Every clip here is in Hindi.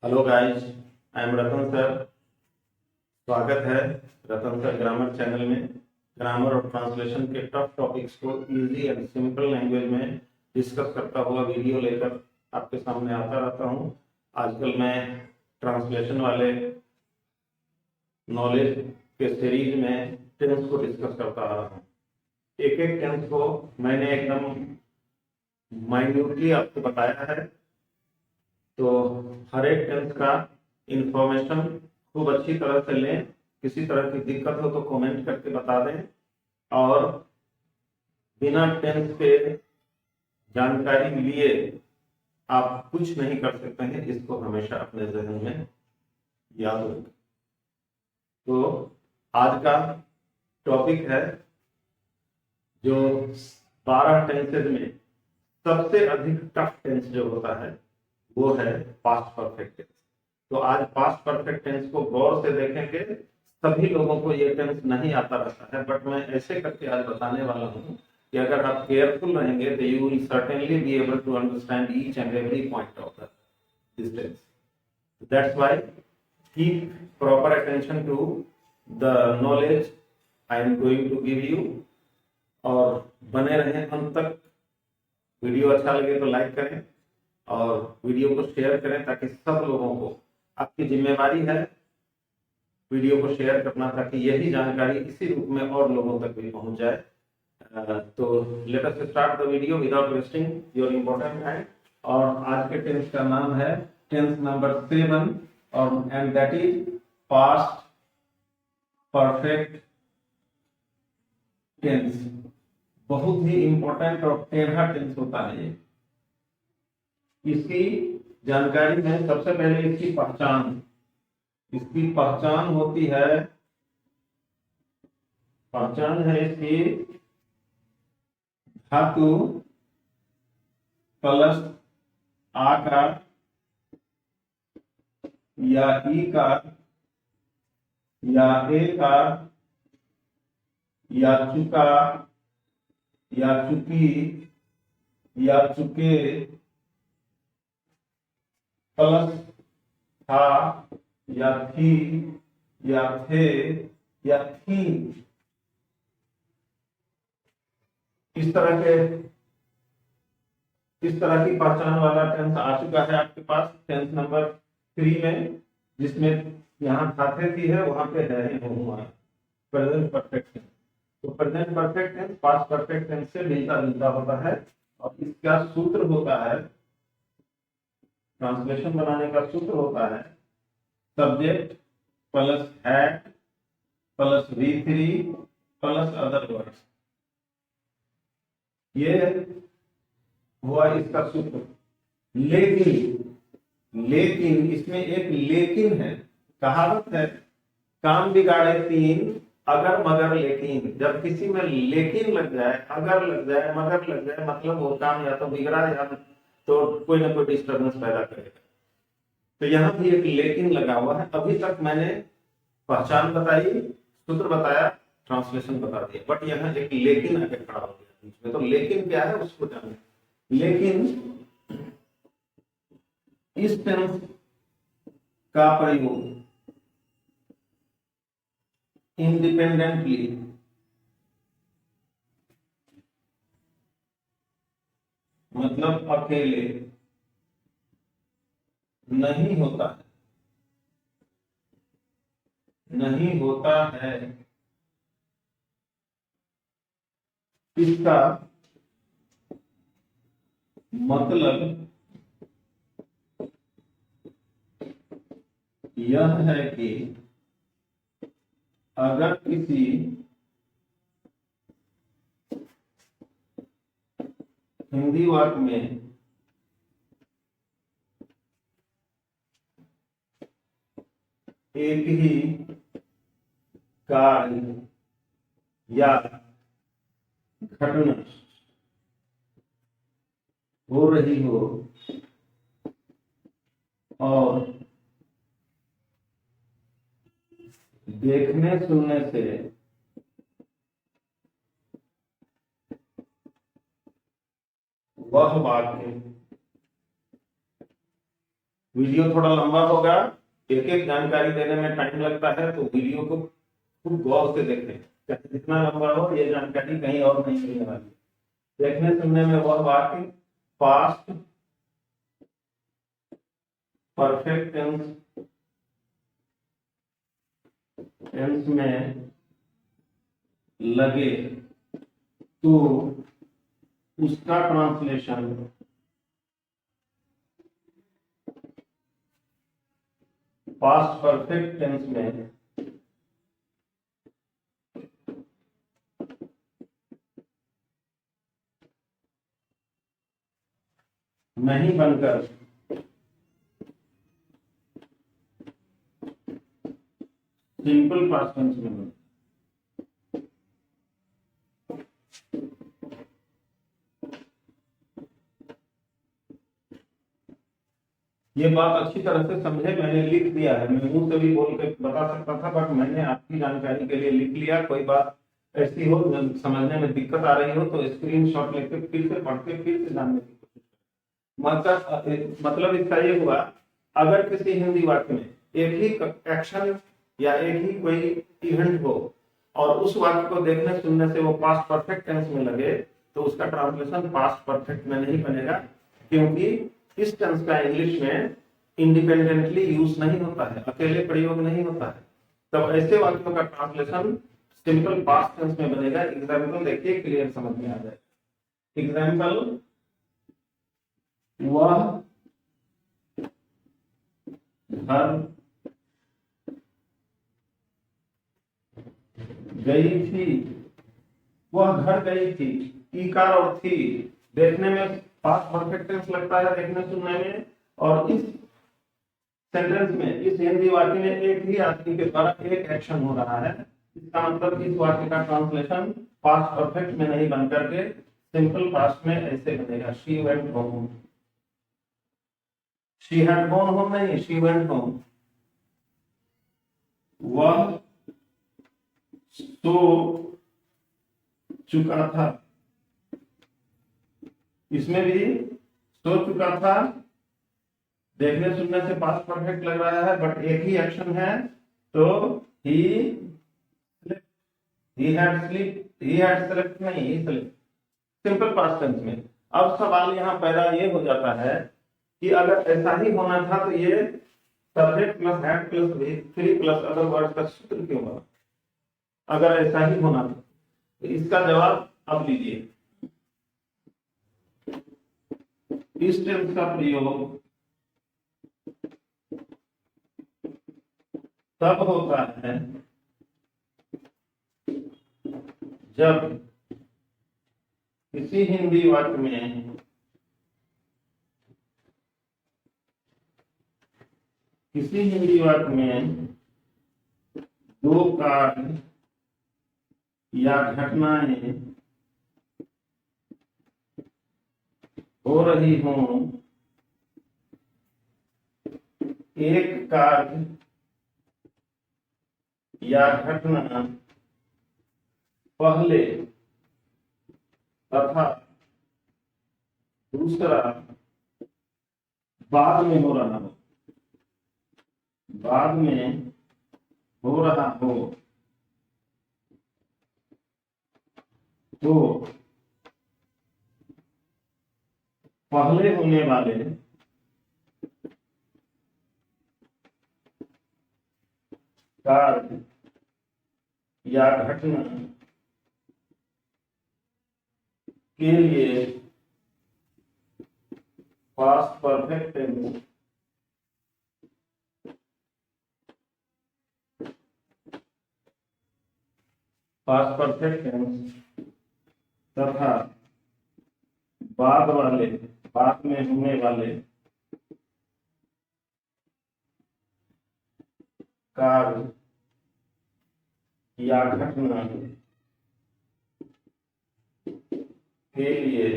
Hello guys, I am Ratan sir. स्वागत है रतन सर ग्रामर चैनल में। ग्रामर और ट्रांसलेशन के टफ टॉपिक्स को इजी एंड सिंपल लैंग्वेज में डिस्कस करता हुआ वीडियो लेकर आपके सामने आता रहता हूं। आजकल मैं ट्रांसलेशन वाले नॉलेज के सीरीज में टेंस को डिस्कस करता आ रहा हूँ। एक एक टेंस को मैंने एकदम माइन्यूटली आपको बताया है, तो हर एक टेंस का इंफॉर्मेशन खूब अच्छी तरह से लें। किसी तरह की दिक्कत हो तो कमेंट करके बता दें, और बिना टेंस के जानकारी लिए आप कुछ नहीं कर सकते हैं। इसको हमेशा अपने जहन में याद रखें। तो आज का टॉपिक है जो 12 टेंसेज में सबसे अधिक टफ टेंस जो होता है वो है पास्ट परफेक्ट टेंस। तो आज पास्ट परफेक्ट टेंस को गौर से देखेंगे। सभी लोगों को ये टेंस नहीं आता रहता है, बट मैं ऐसे करके आज बताने वाला हूँ कि अगर आप केयरफुल रहेंगे तो you will certainly be able to understand each and every point of this tense. That's why keep proper attention to the knowledge I am going to give you, और बने रहें अंत तक। वीडियो अच्छा लगे तो लाइक करें और वीडियो को शेयर करें, ताकि सब लोगों को, आपकी जिम्मेवारी है वीडियो को शेयर करना, ताकि यही जानकारी इसी रूप में और लोगों तक भी पहुंच जाए। तो let us start the video without wasting your important time. और आज के टेंस का नाम है टेंस नंबर 7, और and that is past perfect tense. बहुत ही इंपॉर्टेंट और टेढ़ा टेंस होता है ये। इसकी जानकारी है, सबसे पहले इसकी पहचान। इसकी पहचान होती है, पहचान है इसकी धातु प्लस आ का या ई का या ए का या चुका या चुकी या चुके प्लस था या थी या थे या थी। इस तरह की पहचान वाला टेंस आ चुका है आपके पास टेंस नंबर 3 में, जिसमें यहाँ था थे थी है, वहां पे है प्रेजेंट परफेक्ट टेंस। तो present perfect tense past perfect tense से मिलता जुलता होता है, और इसका सूत्र होता है, ट्रांसलेशन बनाने का सूत्र होता है subject plus had plus V3 plus other words. ये हुआ इसका सूत्र। लेकिन इसमें एक लेकिन है। कहावत है, काम बिगाड़े तीन अगर मगर लेकिन। जब किसी में लेकिन लग जाए, अगर लग जाए, मगर लग जाए, मतलब वो काम या तो बिगड़ा या तो कोई ना कोई डिस्टर्बेंस पैदा करेगा। तो यहाँ भी एक लेकिन लगा हुआ है। अभी तक मैंने पहचान बताई, सूत्र बताया, ट्रांसलेशन बता दिया, बट यहाँ एक लेकिन आके खड़ा हो गया बीच में। तो लेकिन क्या है उसको जाने। लेकिन इस टेंस का प्रयोग इंडिपेंडेंटली, मतलब अकेले नहीं होता है, नहीं होता है। इसका मतलब यह है कि अगर किसी हिंदी वाक्य में एक ही कार्य या घटना हो रही हो और देखने सुनने से वह वाक्य वीडियो थोड़ा लंबा होगा, एक एक जानकारी देने में टाइम लगता है, तो वीडियो को खूब गौर से देखें। चाहे जितना लंबा हो, ये जानकारी कहीं और नहीं मिलने वाली। देखने सुनने में वह वाक्य पास्ट परफेक्ट टेंस में लगे तो उसका ट्रांसलेशन पास्ट परफेक्ट टेंस में नहीं बनकर सिंपल पास्ट टेंस में बने। ये बात अच्छी तरह से समझे, मैंने लिख दिया है, मैं मुंह से भी बोल के बता सकता था, बट मैंने आपकी जानकारी के लिए लिख लिया। कोई बात ऐसी हो समझने में दिक्कत आ रही हो तो स्क्रीनशॉट लेके फिर से पढ़ के फिर से जानने की कोशिश करें। मतलब इसका ये हुआ, अगर किसी हिंदी वाक्य में एक ही एक्शन या एक ही कोई इवेंट हो और उस वाक्य को देखने सुनने से वो पास्ट परफेक्ट टेंस में लगे, तो उसका ट्रांसलेशन पास्ट परफेक्ट में नहीं बनेगा, क्योंकि इस टेंस का इंग्लिश में इंडिपेंडेंटली यूज नहीं होता है, अकेले प्रयोग नहीं होता है। तब ऐसे वाक्यों का ट्रांसलेशन सिंपल पास्ट टेंस में बनेगा। एग्जाम्पल देखिए, क्लियर समझ में आ जाए। एग्जाम्पल, वह घर गई थी, वह घर गई थी, ईकार और थी देखने में पास्ट परफेक्ट टेंस लगता है देखने सुनने में, और इस सेंटेंस में, इस हिंदी वाक्य में एक ही आदमी के द्वारा एक एक्शन हो रहा है। इसका मतलब इस वाक्य का ट्रांसलेशन पास्ट परफेक्ट में नहीं बन करके सिंपल पास्ट में ऐसे बनेगा, she went home. She had gone home नहीं, शी वेंट होम। वह सो चुका था, इसमें भी सो चुका था देखने सुनने से पास्ट परफेक्ट लग रहा है, बट एक ही एक्शन है, तो ही had slept नहीं, he slept, simple past tense में। अब सवाल यहाँ पैदा ये हो जाता है कि अगर ऐसा ही होना था तो ये subject plus had plus V3 plus other word का सूत्र क्यों बना? अगर ऐसा ही होना था तो इसका जवाब अब लीजिए। इस टेंस का प्रयोग तब होता है जब किसी हिंदी वाक्य में दो कार्य या घटनाएं हो रही हों, एक कार्य या घटना पहले तथा दूसरा बाद में हो रहा हो, तो पहले होने वाले कार्य या घटना के लिए पास्ट परफेक्ट टेंस तथा बाद में होने वाले कार्य या घटना के लिए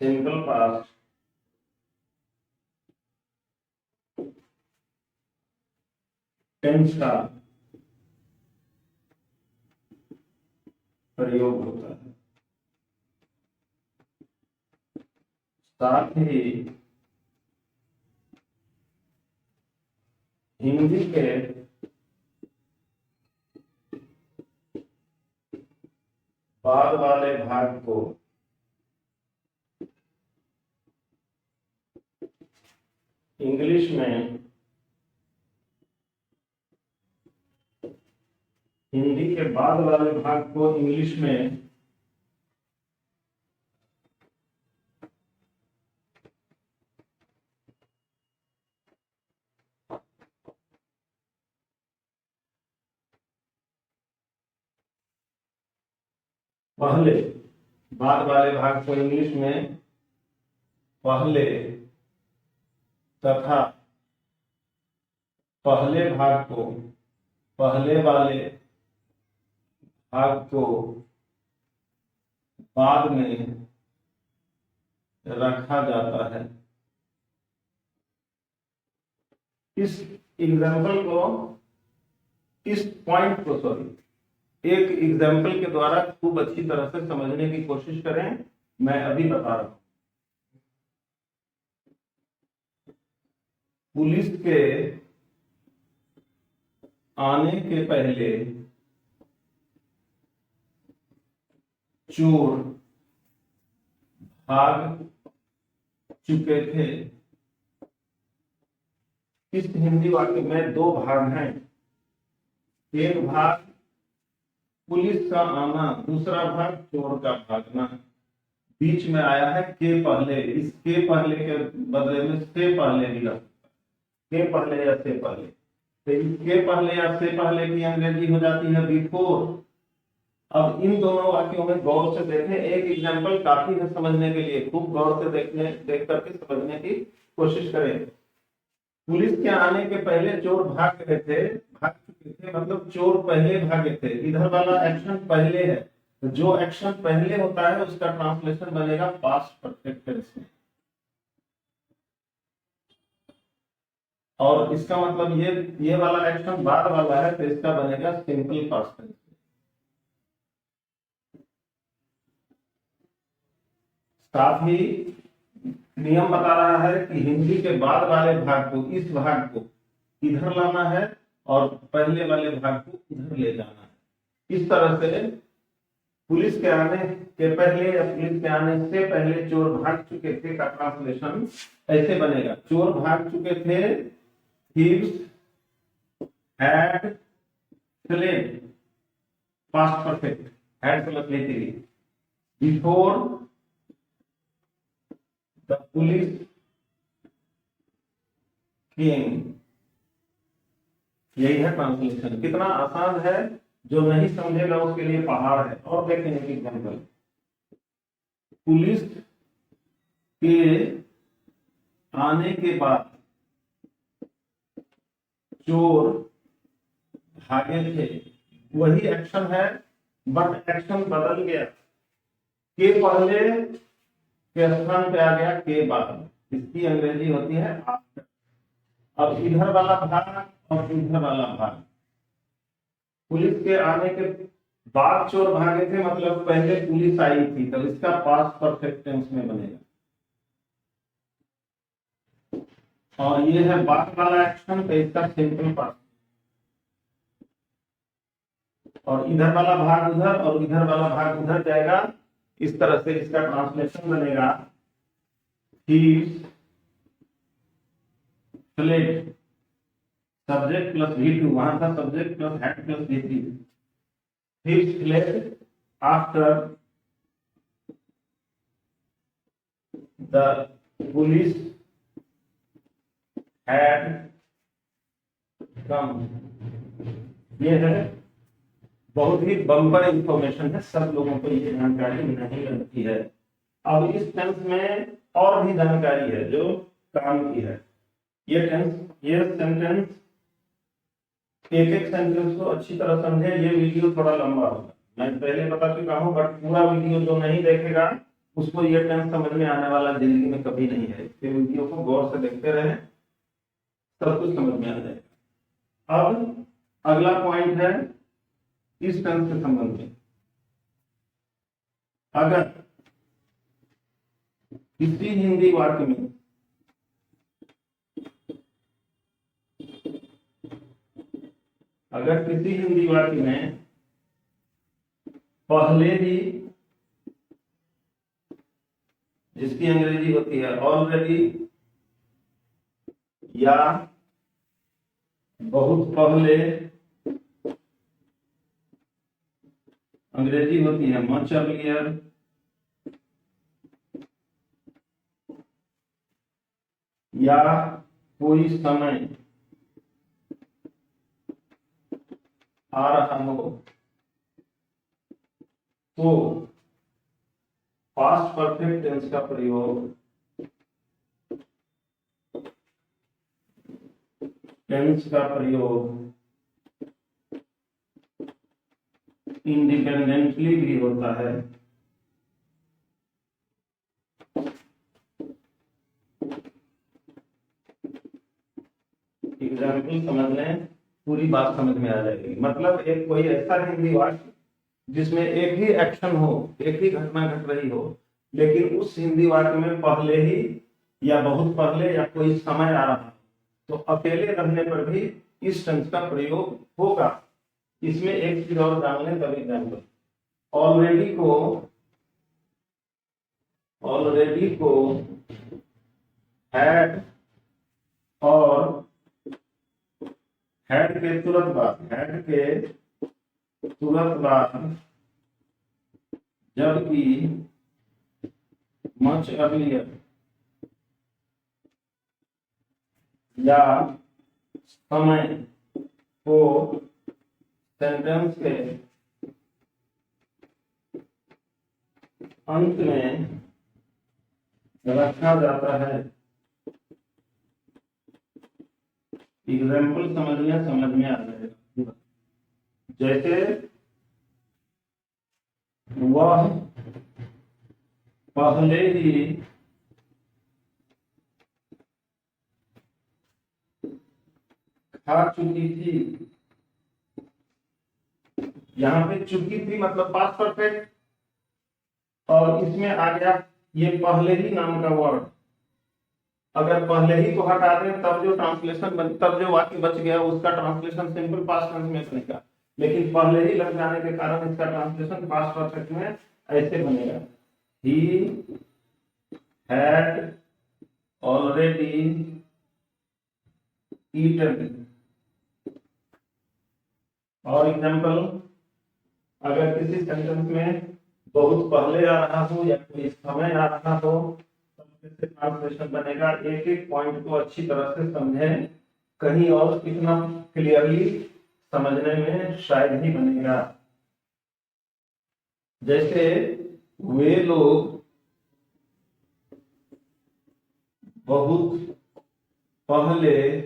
सिंपल पास्ट टेंस का प्रयोग होता है। साथ ही हिंदी के बाद वाले भाग को इंग्लिश में, हिंदी के बाद वाले भाग को इंग्लिश में पहले, बाद वाले भाग को इंग्लिश में पहले तथा पहले भाग को, पहले वाले भाग को बाद में रखा जाता है। इस एग्जाम्पल को, इस पॉइंट को, सॉरी, एक एग्जाम्पल के द्वारा खूब अच्छी तरह से समझने की कोशिश करें। मैं अभी बता रहा हूं। पुलिस के आने के पहले चोर भाग चुके थे। इस हिंदी वाक्य में दो भाग हैं। एक भाग पुलिस का आना, दूसरा भाग चोर का भागना। बीच में आया है के पहले। इस के पहले के बदले में से पहले भी लग सकता है, के पहले या से पहले। तो इस के पहले या से पहले की अंग्रेजी हो जाती है बिफोर। अब इन दोनों वाक्यों में गौर से देखें। एक एग्जाम्पल काफी है समझने के लिए, खूब गौर से देख करके समझने की कोशिश करें। पुलिस के आने के पहले चोर भाग गए थे, भाग चुके थे, मतलब चोर पहले भागे थे। इधर वाला एक्शन पहले है, तो जो एक्शन पहले होता है उसका ट्रांसलेशन बनेगा पास्ट परफेक्ट टेंस में। और इसका मतलब ये वाला एक्शन बाद वाला है, तो इसका बनेगा सिंपल पास्ट टेंस। साथ ही नियम बता रहा है कि हिंदी के बाद वाले भाग को, इस भाग को इधर लाना है और पहले वाले भाग को इधर ले जाना है। इस तरह से पुलिस के आने के पहले या पुलिस के आने से पहले चोर भाग चुके थे का ट्रांसलेशन ऐसे बनेगा। चोर भाग चुके थे, thieves had fled, past perfect, had plus lately, before the police came। यही है ट्रांसलेशन। कितना आसान है, जो नहीं समझेगा उसके लिए पहाड़ है। और देखें एक एग्जाम्पल। पुलिस के आने के बाद चोर भागे थे, वही एक्शन है, बट एक्शन बदल गया। के पहले के स्थान पे आ गया के बाद। इसकी अंग्रेजी होती है आफ्टर। अब इधर वाला भाग और इधर वाला भाग, पुलिस के आने के बाद चोर भागे थे, मतलब पहले पुलिस आई थी, तो इसका पास्ट परफेक्ट टेंस में बनेगा। और ये है बाद वाला एक्शन, तो इसका सिंपल पास्ट। और इधर वाला भाग उधर और इधर वाला भाग उधर जाएगा। इस तरह से इसका ट्रांसलेशन बनेगा thieves fled, subject plus V2, वहां था subject plus had plus V3। thieves fled after the police had come। ये है बहुत ही बम्पर इंफॉर्मेशन है, सब लोगों को ये जानकारी नहीं रहती है। अब इस टेंस में और भी जानकारी है जो काम की है। ये टेंस, ये सेंटेंस, एक सेंटेंस को अच्छी तरह समझे। ये वीडियो थोड़ा लंबा होगा, मैं पहले बता चुका हूं, बट पूरा वीडियो जो नहीं देखेगा उसको ये टेंस समझ में आने वाला जिंदगी में कभी नहीं है। ये वीडियो को गौर से देखते रहें, सब कुछ समझ में आ जाएगा। अब अगला पॉइंट है इस टेंस के संबंध में। अगर किसी हिंदी वाक्य में अगर किसी हिंदी वाक्य में पहले ही, जिसकी अंग्रेजी होती है ऑलरेडी, या बहुत पहले, अंग्रेजी होती है मच अर्लियर, या कोई समय आ रहा हो, तो पास्ट परफेक्ट टेंस का प्रयोग इंडिपेंडेंटली भी होता है। एग्जाम्पल समझ लें, पूरी बात समझ में आ जाएगी। मतलब एक कोई ऐसा हिंदी वाक्य जिसमें एक ही एक्शन हो, एक ही घटना घट रही हो, लेकिन उस हिंदी वाक्य में पहले ही या बहुत पहले या कोई समय आ रहा है, तो अकेले रहने पर भी इस टेंस का प्रयोग होगा। इसमें एक चीज और जान लें तब एग्जाम्पल। ऑलरेडी को हैड, और हैड के तुरंत बाद जबकि मच अर्लियर या समय को सेंटेंस के अंत में रखा जाता है। एग्जाम्पल समझ में आ जाएगा। जैसे वह पहले ही खा चुकी थी। यहाँ पे चुकी थी मतलब पास्ट परफेक्ट, और इसमें आ गया ये पहले ही नाम का वर्ड। अगर पहले ही को हटा दें तब जो ट्रांसलेशन तब जो वाक्य बच गया उसका ट्रांसलेशन सिंपल पास्ट टेंस में बनेगा, लेकिन पहले ही लग जाने के कारण इसका ट्रांसलेशन पास्ट परफेक्ट में ऐसे बनेगा, ही हैड ऑलरेडी ईटन। और एग्जाम्पल, अगर किसी सेंटेंस में बहुत पहले आ रहा हो या कोई समय आ रहा हो, तो ट्रांसलेशन बनेगा। एक एक पॉइंट को अच्छी तरह से समझें, कहीं और इतना क्लियरली समझने में शायद ही बनेगा। जैसे वे लोग बहुत पहले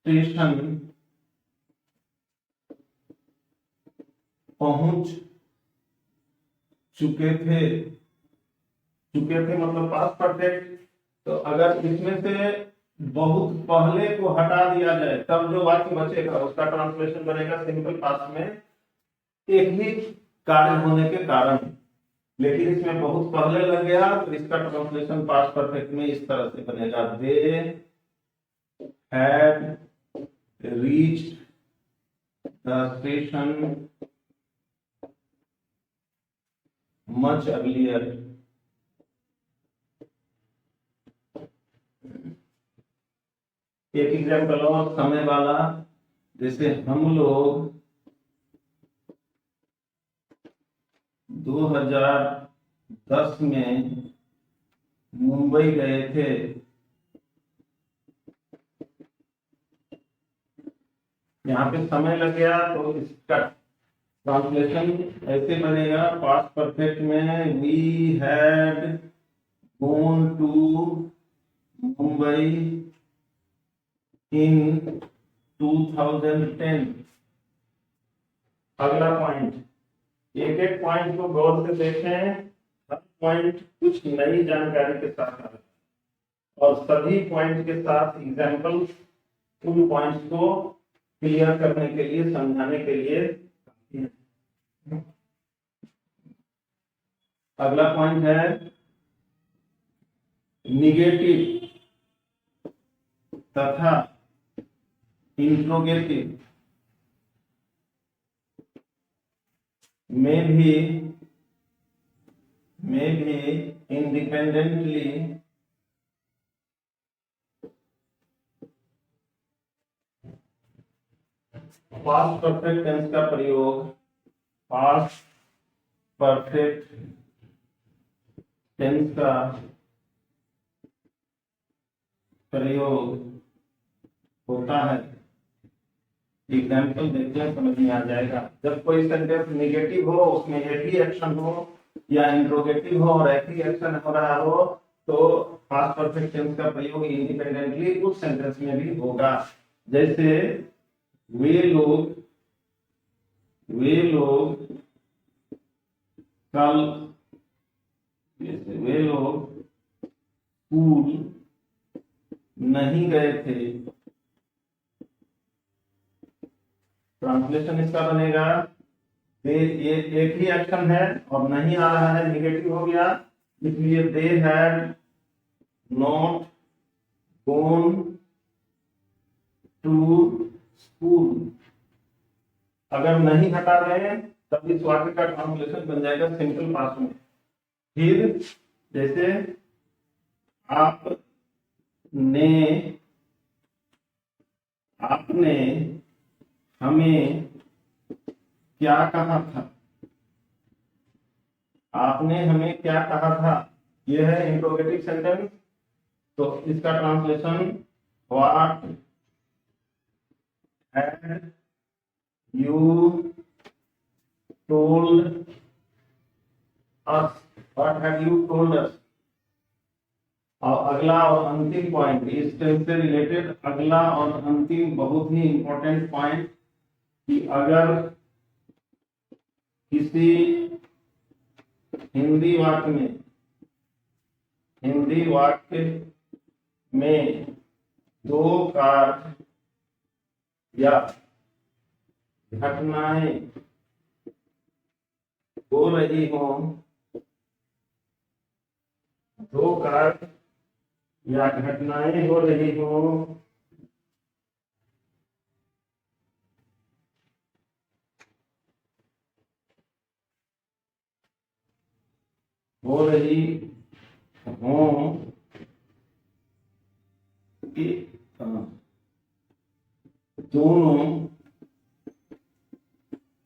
स्टेशन पहुंच चुके थे मतलब पास्ट परफेक्ट। तो अगर इसमें से बहुत पहले को हटा दिया जाए तब जो वाक्य बचेगा उसका ट्रांसलेशन बनेगा सिंपल पास्ट में, एक ही कार्य होने के कारण। लेकिन इसमें बहुत पहले लग गया तो इसका ट्रांसलेशन पास्ट परफेक्ट में इस तरह से बनेगा, they had reached the station much earlier. एक एग्जाम्पल और समय वाला, जैसे हम लोग 2010 में मुंबई गए थे। यहाँ पे समय लग गया तो इसका ट्रांसलेशन ऐसे बनेगा पास्ट परफेक्ट में, we had gone to Mumbai in 2010। अगला पॉइंट, एक एक पॉइंट को गौर से देखें, हर पॉइंट कुछ नई जानकारी के साथ आ रहा है, और सभी पॉइंट के साथ एग्जाम्पल उन पॉइंट्स को क्लियर करने के लिए, समझाने के लिए। अगला पॉइंट है निगेटिव तथा इंट्रोगेटिव में भी इंडिपेंडेंटली पास्ट परफेक्ट टेंस का प्रयोग पास्ट परफेक्ट टेंस का प्रयोग होता है। एग्जाम्पल देखने समझ में आ जाएगा। जब कोई सेंटेंस निगेटिव हो, उसमें एक ही एक्शन हो, या इंट्रोगेटिव हो और एक ही एक्शन हो रहा हो, तो पास्ट परफेक्ट टेंस का प्रयोग इंडिपेंडेंटली उस सेंटेंस में भी होगा। जैसे वे लोग कल, वे लोग स्कूल नहीं गए थे। ट्रांसलेशन इसका बनेगा, ये एक ही एक्शन है और नहीं आ रहा है, निगेटिव हो गया, इसलिए they had not gone to school. अगर नहीं हटा रहे हैं तब इस वाक्य का ट्रांसलेशन बन जाएगा सिंपल पास्ट में। फिर जैसे आपने हमें क्या कहा था। आपने हमें क्या कहा था, यह है इंट्रोगेटिव सेंटेंस। तो इसका translation what had you told us, what had you told us. और अगला और अंतिम पॉइंट, इस टेंस से रिलेटेड अगला और अंतिम बहुत ही इंपॉर्टेंट पॉइंट, कि अगर किसी हिंदी वाक्य में दो कार्य या घटनाएं हो रही हो, दो कार्य या घटनाएं हो रही हो, कि दोनों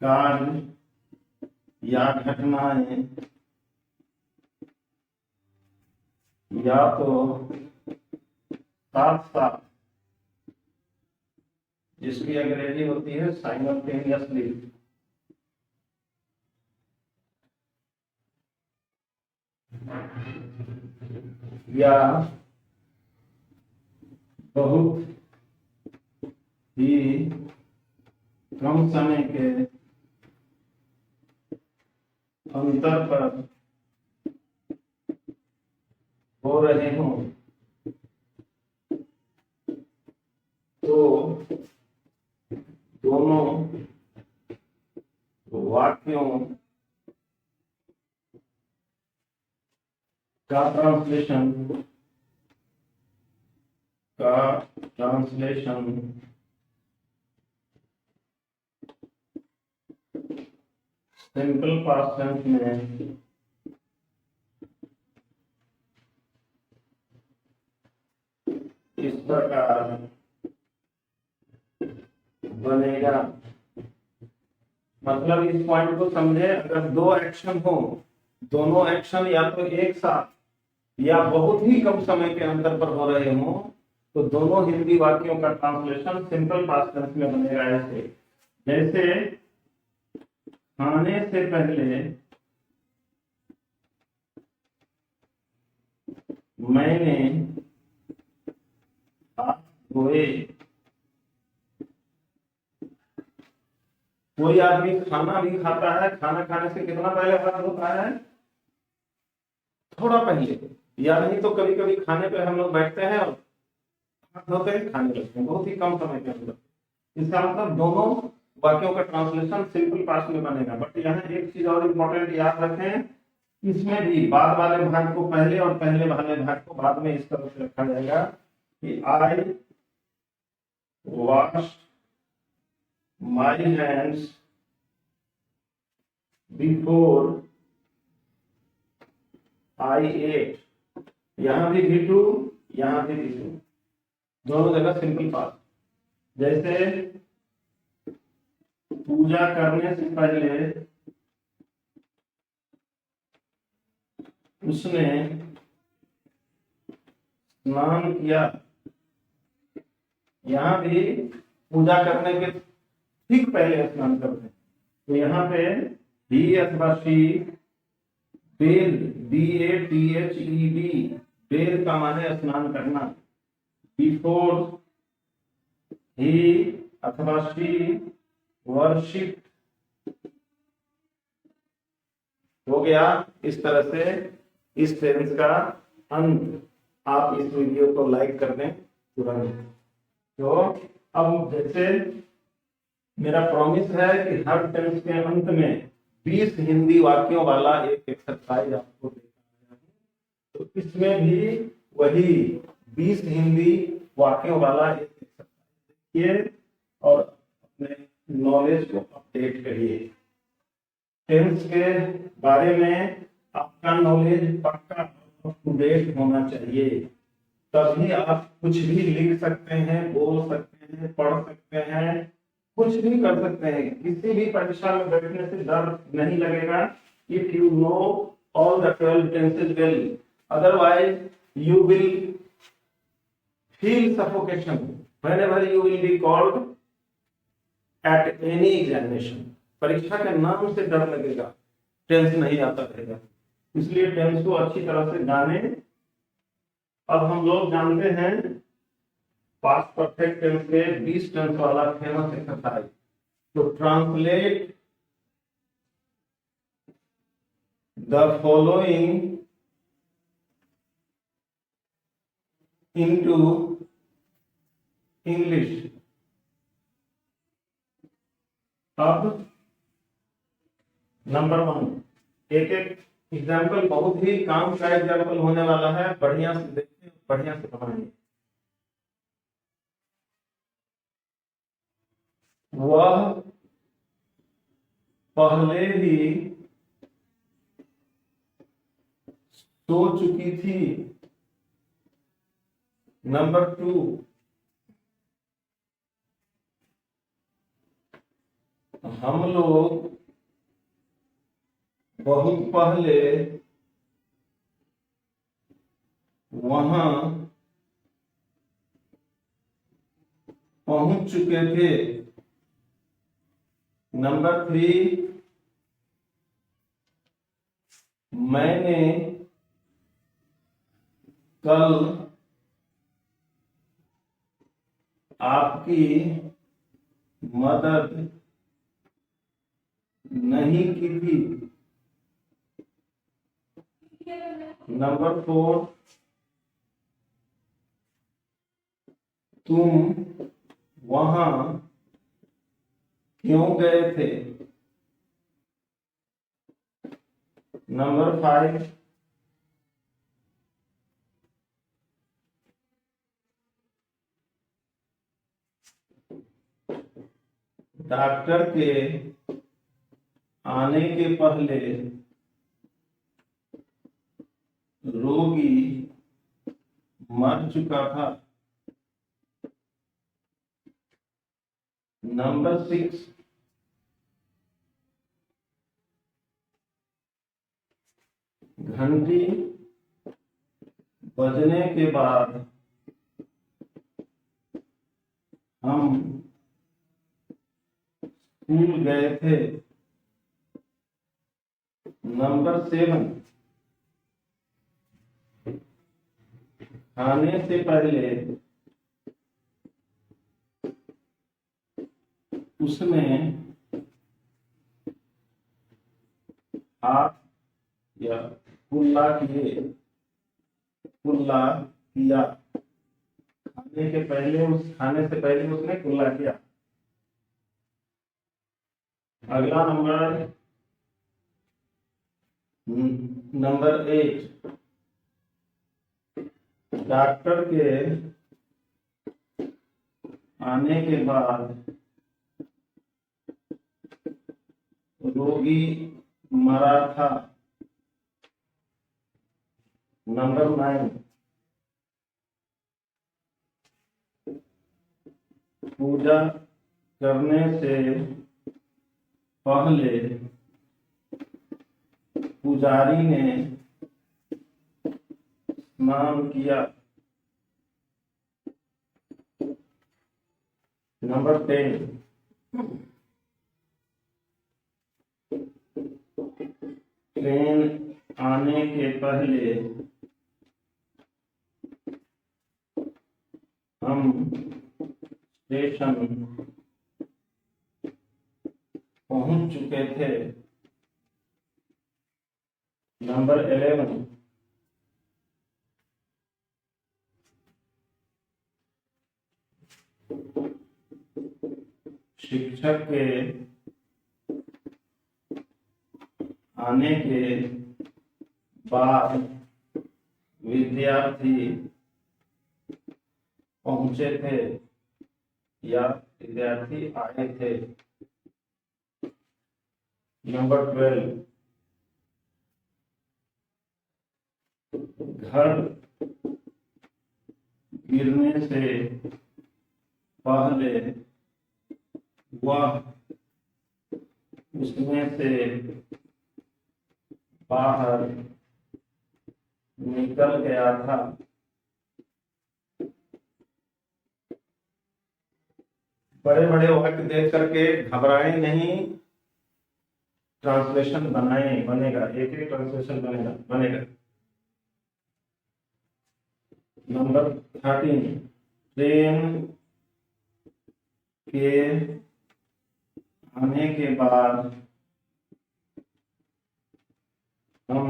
कार्य या घटनाएं या तो साथ साथ, जिसकी अंग्रेजी होती है साइमल्टेनियसली, या बहुत ही कम समय के अंतर पर हो रहे हों, तो दोनों वाक्यों का ट्रांसलेशन सिंपल पास्ट टेंस में इस प्रकार बनेगा। मतलब इस पॉइंट को समझे, अगर दो एक्शन हो, दोनों एक्शन या तो एक साथ या बहुत ही कम समय के अंतर पर हो रहे हो, तो दोनों हिंदी वाक्यों का ट्रांसलेशन सिंपल पास्ट टेंस में बनेगा ऐसे। जैसे खाने से पहले मैंने हाथ धोए। कोई आदमी खाना भी खाता है, खाना खाने से कितना पहले हाथ धोता है? थोड़ा पहले, या नहीं तो कभी कभी खाने पे हम लोग बैठते हैं और हाथ धोते हैं, खाने लगते हैं, बहुत ही कम समय के अंदर। इसका मतलब दोनों वाक्यों का ट्रांसलेशन सिंपल पास्ट में बनेगा। बट यहाँ एक चीज और इम्पोर्टेंट याद रखें, इसमें भी बाद वाले भाग को पहले और पहले वाले भाग को बाद में इस तरह से रखा जाएगा कि I wash my hands before I ate, यहां भी V2, यहां भी V2, दोनों जगह सिंपल पास्ट। जैसे पूजा करने से पहले उसने स्नान किया, यहां भी पूजा करने के ठीक पहले स्नान करते हैं, तो यहाँ पे ही अथवा शी, बेद, BATHED, बेद का माने स्नान करना। बिफोर ही अथवा शी वर्शिप, हो गया। इस तरह से इस टेंस का अंत। आप इस वीडियो को लाइक कर दें तुरंत। तो अब जैसे मेरा प्रॉमिस है कि हर टेंस के अंत में 20 हिंदी वाक्यों वाला एक एक्सरसाइज आपको देना है, तो इसमें भी वही 20 हिंदी वाक्यों वाला एक एक्सरसाइज देखिए और अपने नॉलेज को अपडेट करिए। टेंस के बारे में आपका नॉलेज पक्का अप टू डेट होना चाहिए, तभी आप कुछ भी लिख सकते हैं, बोल सकते हैं, पढ़ सकते हैं, कुछ भी कर सकते हैं। किसी भी परीक्षा में बैठने से डर नहीं लगेगा if you know all the 12 tenses well, otherwise you will feel suffocation whenever you will be called at any examination। परीक्षा के नाम से डर लगेगा, टेंस नहीं आता रहेगा, इसलिए टेंस को अच्छी तरह से जाने। अब हम लोग जानते हैं पास्ट परफेक्ट टेंस के 20 टेंस वाला फेमस एक्सरसाइज। तो translate the following into English. अब नंबर 1, एक एक एग्जाम्पल, बहुत ही काम का एग्जाम्पल होने वाला है, बढ़िया से देखिए, बढ़िया से पढ़ाएंगे। वह पहले ही सो चुकी थी। नंबर 2, हम लोग बहुत पहले वहां पहुंच चुके थे। नंबर 3, मैंने कल आपकी मदद नहीं की थी। नंबर 4, तुम वहां क्यों गए थे। नंबर 5, डॉक्टर के आने के पहले रोगी मर चुका था। नंबर 6, घंटी बजने के बाद हम स्कूल गए थे। नंबर 7, खाने से पहले उसने हाथ या कुल्ला किया। खाने से पहले उसने कुल्ला किया। अगला नंबर 8, डॉक्टर के आने के बाद रोगी मराठा। नंबर 9, पूजा करने से पहले पुजारी ने स्नान किया। नंबर 10, ट्रेन आने के पहले हम स्टेशन पहुंच चुके थे। नंबर 11, शिक्षक के आने के बाद विद्यार्थी पहुंचे थे या विद्यार्थी आए थे। नंबर 12, घर गिरने से पहले वह उसमें से बाहर निकल गया था। बड़े बड़े वाक्य देख करके घबराएं नहीं, ट्रांसलेशन बनेगा, एक एक ट्रांसलेशन बनेगा। नंबर 13, ट्रेन के आने के बाद हम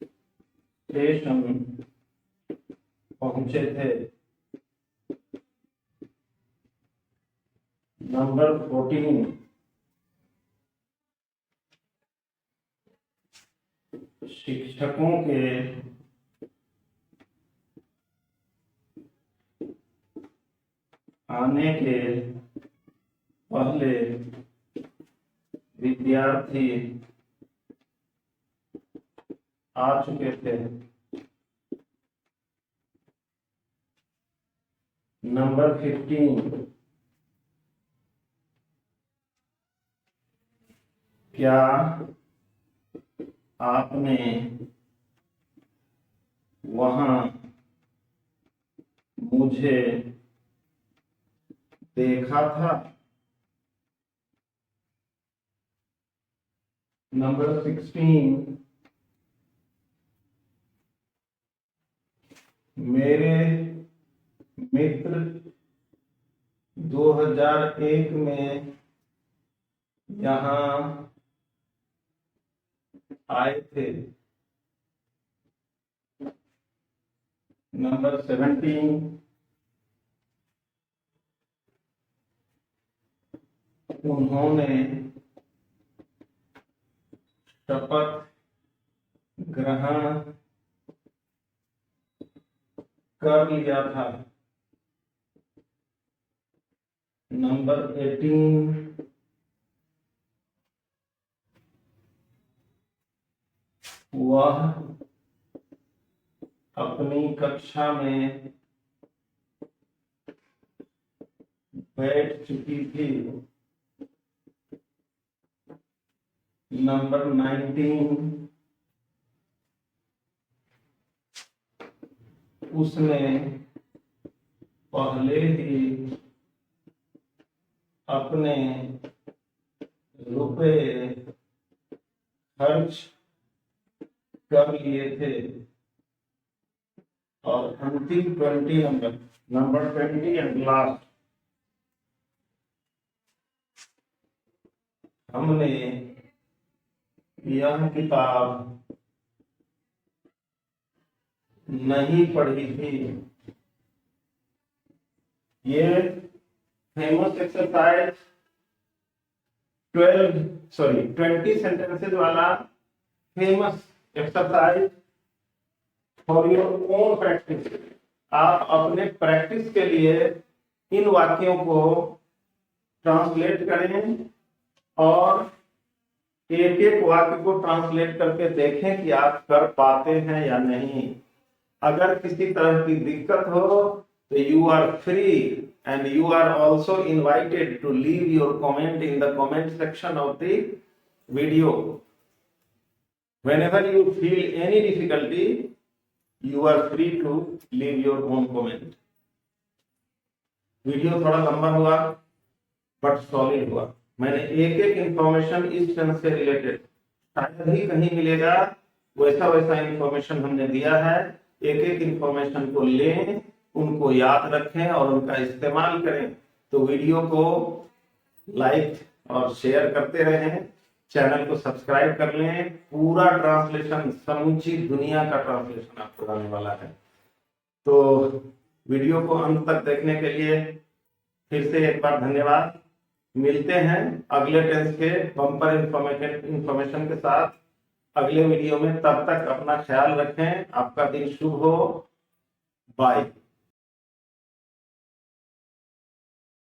स्टेशन पहुंचे थे। नंबर 14, शिक्षकों के आने के पहले विद्यार्थी आ चुके थे। नंबर 15, क्या आपने वहां मुझे देखा था? नंबर 16, मेरे मित्र 2001 में यहाँ आए थे। नंबर 17, उन्होंने शपथ ग्रहण कर लिया था। नंबर 18, वह अपनी कक्षा में बैठ चुकी थी। नंबर 19, उसने पहले ही अपने रुपए खर्च कर लिए थे। और अंतिम 20 नंबर 20 एंड लास्ट, हमने यह किताब नहीं पढ़ी थी। ये फेमस एक्सरसाइज 20 सेंटेंसेस वाला famous exercise for your own practice. आप अपने प्रैक्टिस के लिए इन वाक्यों को ट्रांसलेट करें और एक एक वाक्य को ट्रांसलेट करके देखें कि आप कर पाते हैं या नहीं। अगर किसी तरह की दिक्कत हो तो you are free and you are also invited to leave your comment in the comment section of the video. whenever you feel any difficulty, you are free to leave your own comment। Video थोड़ा लंबा हुआ बट सॉलिड हुआ। मैंने एक एक इंफॉर्मेशन इस टेंस से रिलेटेड शायद ही कहीं मिलेगा वैसा वैसा इंफॉर्मेशन हमने दिया है। एक एक इंफॉर्मेशन को लें, उनको याद रखें और उनका इस्तेमाल करें। तो वीडियो को लाइक और शेयर करते रहें, चैनल को सब्सक्राइब कर लें। पूरा ट्रांसलेशन, समूची दुनिया का ट्रांसलेशन आपको आने वाला है। तो वीडियो को अंत तक देखने के लिए फिर से एक बार धन्यवाद। मिलते हैं अगले टेंस के बम्पर इंफॉर्मेशन के साथ अगले वीडियो में। तब तक अपना ख्याल रखें। आपका दिन शुभ हो। बाय।